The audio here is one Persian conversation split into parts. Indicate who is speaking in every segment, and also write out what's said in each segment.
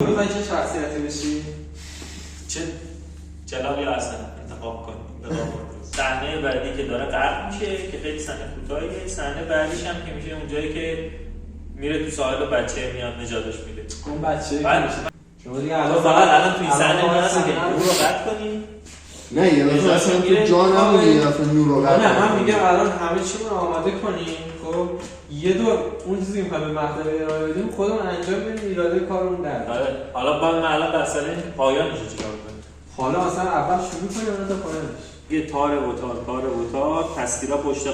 Speaker 1: میخوای چه شخصیتی بشی؟
Speaker 2: چه جلال یا حسن انتخاب کن. صحنه بعدی که داره غرق میشه که خیلی صحنه کوتاهیه. صحنه بعدیش هم که میشه اونجایی که میره تو ساحل و بچه میاد نجاتش میده.
Speaker 1: اون بچه
Speaker 2: بعد
Speaker 1: شما دیگه الان
Speaker 2: الان تو این صحنه نیست که نور رو قطع کنیم.
Speaker 3: نه یه دفعه اصلا تو جا نمونی یه دفعه نور رو قطع.
Speaker 1: نه من میگم الان همه چیمون آماده کنیم. خب یه دور اون چیزی که میخوایم به مطلب ارائه بدیم خودمون انجام بدیم ایراده کارمون در.
Speaker 2: حالا بعد من الان در سال پایانش چیکار کنیم؟
Speaker 1: حالا مثلا اول شروع کنیم تا پایانش.
Speaker 2: یه تار و تار تصویرا پشت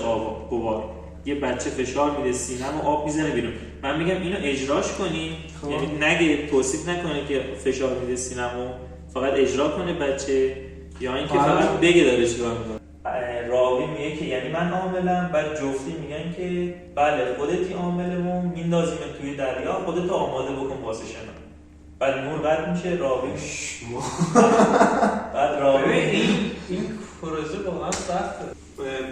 Speaker 2: غبار. یه بچه فشار میده سینه‌مو آب میزنه بیرون. من میگم اینو اجراش کنیم. یعنی نگه توصیف نکنه که فشار میده سینه‌مو، فقط اجرا کنه بچه یا اینکه فقط بگه داره چیکار میکنه. راوی میگه که یعنی من عاملم، بعد جفتی میگن که بله خودتی عاملمون، میندازیم توی دریا، خودتو آماده بکن واسه شنا. بعد نور قطع میشه، راوی بعد راوی
Speaker 1: این پروژه واقعا سخته.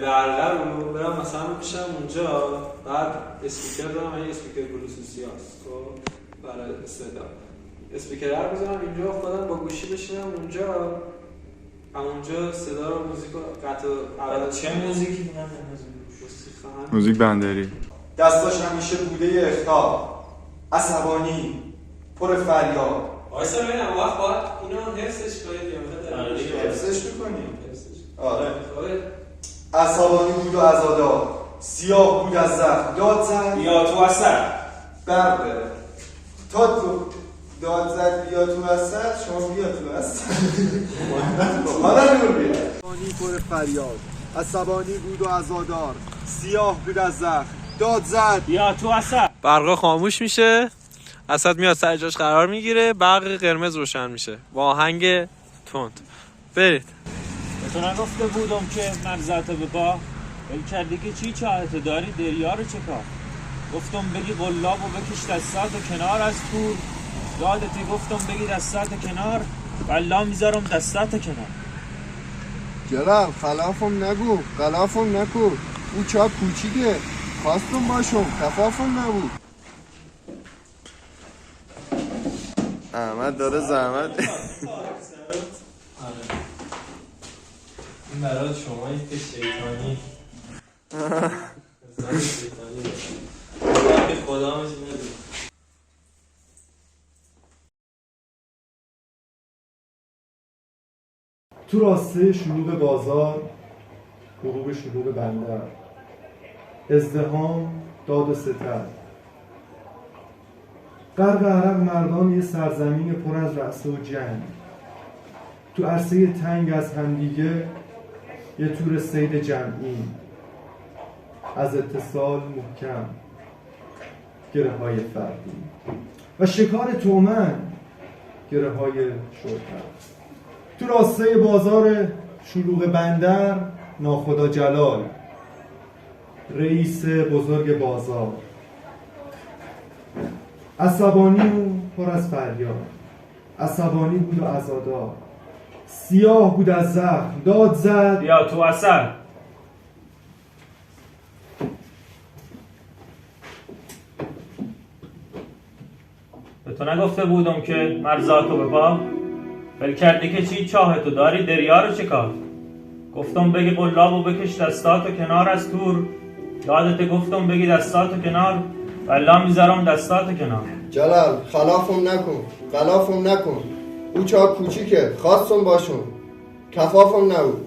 Speaker 1: برقه رو برم مثلا میشم اونجا، بعد اسپیکر دارم، این اسپیکر بلوتوثی هست خب برای صدا. اسپیکر رو بزنم اینجا، خودم با گوشی بشینم اونجا، اونجا صدا رو موزیک قطع اول.
Speaker 2: چه موزیکی میگن؟
Speaker 4: موزیک بندری.
Speaker 5: دستاش همیشه بوده اخطار، عصبانی، پر فریاد.
Speaker 1: وایسا ببینم وقت باید اینو حفظش کنید یا
Speaker 5: حفظش میکنیم؟ آره. عصبانی بود و عزادار، سیاه بود از زخم، داد زد
Speaker 2: بیا تو اثر
Speaker 5: برق بره. تا تو داد زد بیا تو اثر، شما بیا تو اثر. حالا نور بیا. عصبانی پر فریاد، عصبانی بود و عزادار، سیاه بود از زخم، داد زد
Speaker 2: بیا تو اثر.
Speaker 6: برقا خاموش میشه، اسد میاد سر جاش قرار میگیره، برق قرمز روشن میشه با آهنگ تند. برید.
Speaker 2: به تو نگفته بودم که مغزت به با بل کردی که چی چاهت داری دریا رو چکار. گفتم بگی قلاب و بکش دستات کنار از تور، یادتی گفتم بگی دستات کنار، والله میذارم دستات کنار.
Speaker 3: جلال خلافم نگو، غلافم نکو، او چاپ کوچیکه، خواستم باشم، کفافم نبود. احمد داره زحمت.
Speaker 1: این برای شمایی که شیطانی خدا میشه ندید.
Speaker 7: تو راسته شلوغ بازار، غروب شلوغ بندر، ازدحام، داد و ستد، غرق عرق مردان یه سرزمین پر از رعشه و جنگ، تو عرصه تنگ از همدیگه یه تور صید جمعی، از اتصال محکم گره های فردی و شکار تومن گره های شرطت. تو راسته بازار شلوغ بندر ناخدا جلال، رئیس بزرگ بازار، عصبانی و پر از فریاد، عصبانی بود و عزادار، سیاه بود از زخم، داد زد
Speaker 2: بیا تو اثر. به تو نگفته بودم که مرزاتو به پا بل کردی که چی چاهتو داری دریا رو چکار. گفتم بگی قلاب و بکش دستاتو کنار از تور، یادت گفتم بگی دستاتو کنار، والله میذارم دستاتو کنار.
Speaker 3: جلال خلافم نکن، غلافم نکن، او چاپ کوچیکه، خواستم باشم، کفافم نبود.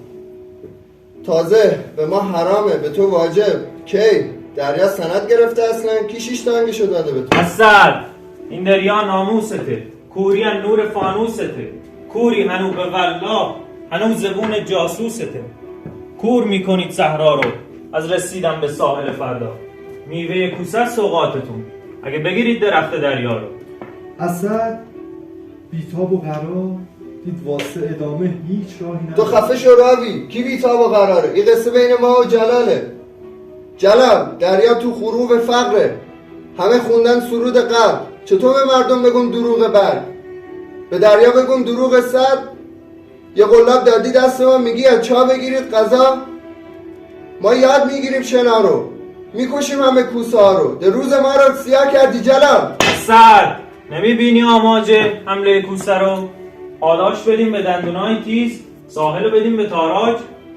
Speaker 3: تازه به ما حرامه، به تو واجب. کی؟ دریا سند گرفته اصلا؟ کی شیش تانگشو داده به تو؟
Speaker 2: اسد این دریا ناموسته، کوری نور فانوسته، کوری هنو به والله هنو زبون جاسوسته. کور میکنید صحرا رو از رسیدن به ساحل فردا، میوه کوسه سوقاتتون اگه بگیرید درخت دریا رو.
Speaker 7: اسد بیتاب و قرار دید واسه ادامه هیچ راهی نداره.
Speaker 3: تو خفه شو راوی، کی بیتاب و قراره؟ این قصه بین ما و جلاله. جلال دریا تو غروب فقره، همه خوندن سرود قلب، چطور به مردم بگم دروغ برگ؟ به دریا بگم دروغ صد؟ یه قلاب دادی دست ما میگی از چا بگیرید قضا؟ ما یاد میگیریم شنا رو، میکشیم همه کوسه ها رو، در روز ما رو سیاه کردی جلال.
Speaker 2: اسد نمیبینی آماج حمله کوسه رو؟ پاداش بدیم به دندونای تیز، ساحل رو بدیم به تاراج.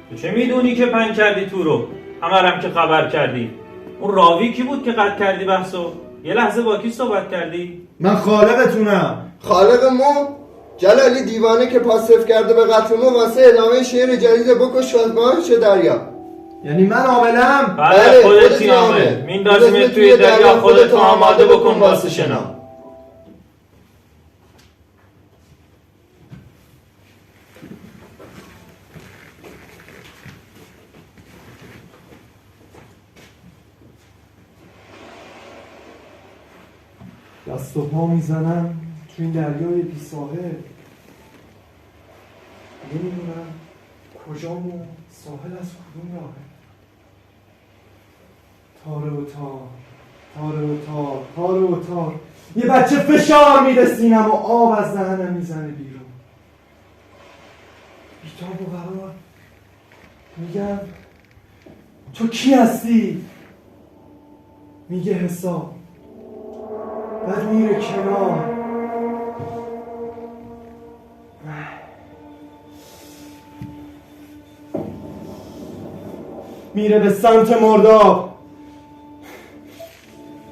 Speaker 2: تو چه میدونی که پنگ کردی تو رو؟ همرم که خبر کردی. اون راوی کی بود که قطع کردی بحثو؟ یه لحظه با کی صحبت کردی؟
Speaker 7: من خالقتونم.
Speaker 3: خالق مو جلالی دیوانه که پاسف کرده به قتل مو واسه ادامه شعر جدید بکش شادگاهش دریا.
Speaker 7: یعنی من عاملم؟
Speaker 2: بله خودتی عامل. میندازیم توی دریا، خودتو آماده بکن واسه شنا.
Speaker 7: دست و پا میزنم تو این دریای بی ساحل، نمیدونم کجام و ساحل از کدوم راهه. تاره و تار، تاره و تار، تاره و تار، یه بچه فشار میده سینم و آب از دهنم میزنه بیرون. بیتاب و قرار میگم تو کی هستی؟ میگه حساب. بعد میره کنار، میره به سمت مرداب.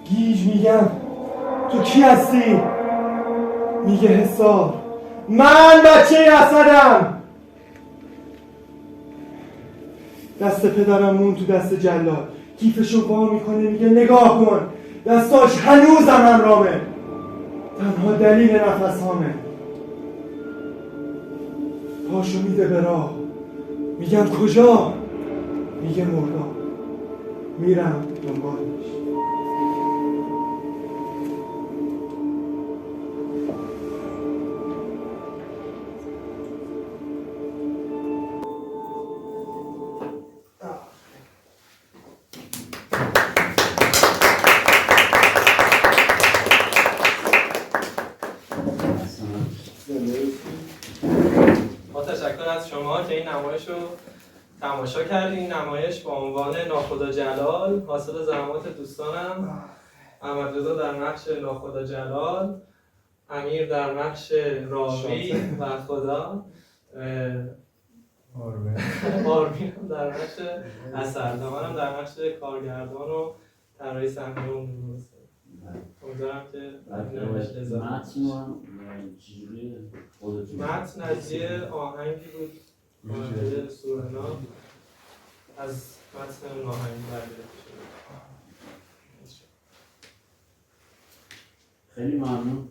Speaker 7: گیج میگم تو کی هستی؟ میگه حساب. من بچه اسدم. دست پدرم مون تو دست جلاد، کیفشو وا میکنه میگه نگاه کن، دستاش هنوزم همرامه، تنها دلیل نفسامه. پاشو میده به راه، میگم کجا؟ میگه مرداب. میرم دنبالش.
Speaker 6: با تشکر از شما که این نمایش رو تماشا کردین. این نمایش با عنوان ناخدا جلال حاصل زحمات دوستانم. احمد رضا در نقش ناخدا جلال، امیر در نقش راوی و خدا، آرمین در نقش اسد و منم در نقش کارگردان و طراحی صحنه اون درسته. امیدوارم که نمایش لذت متن از یه آهنگی بود، آهنگ سورنا از متن اون آهنگ برگرفته شده.
Speaker 8: خیلی ممنون.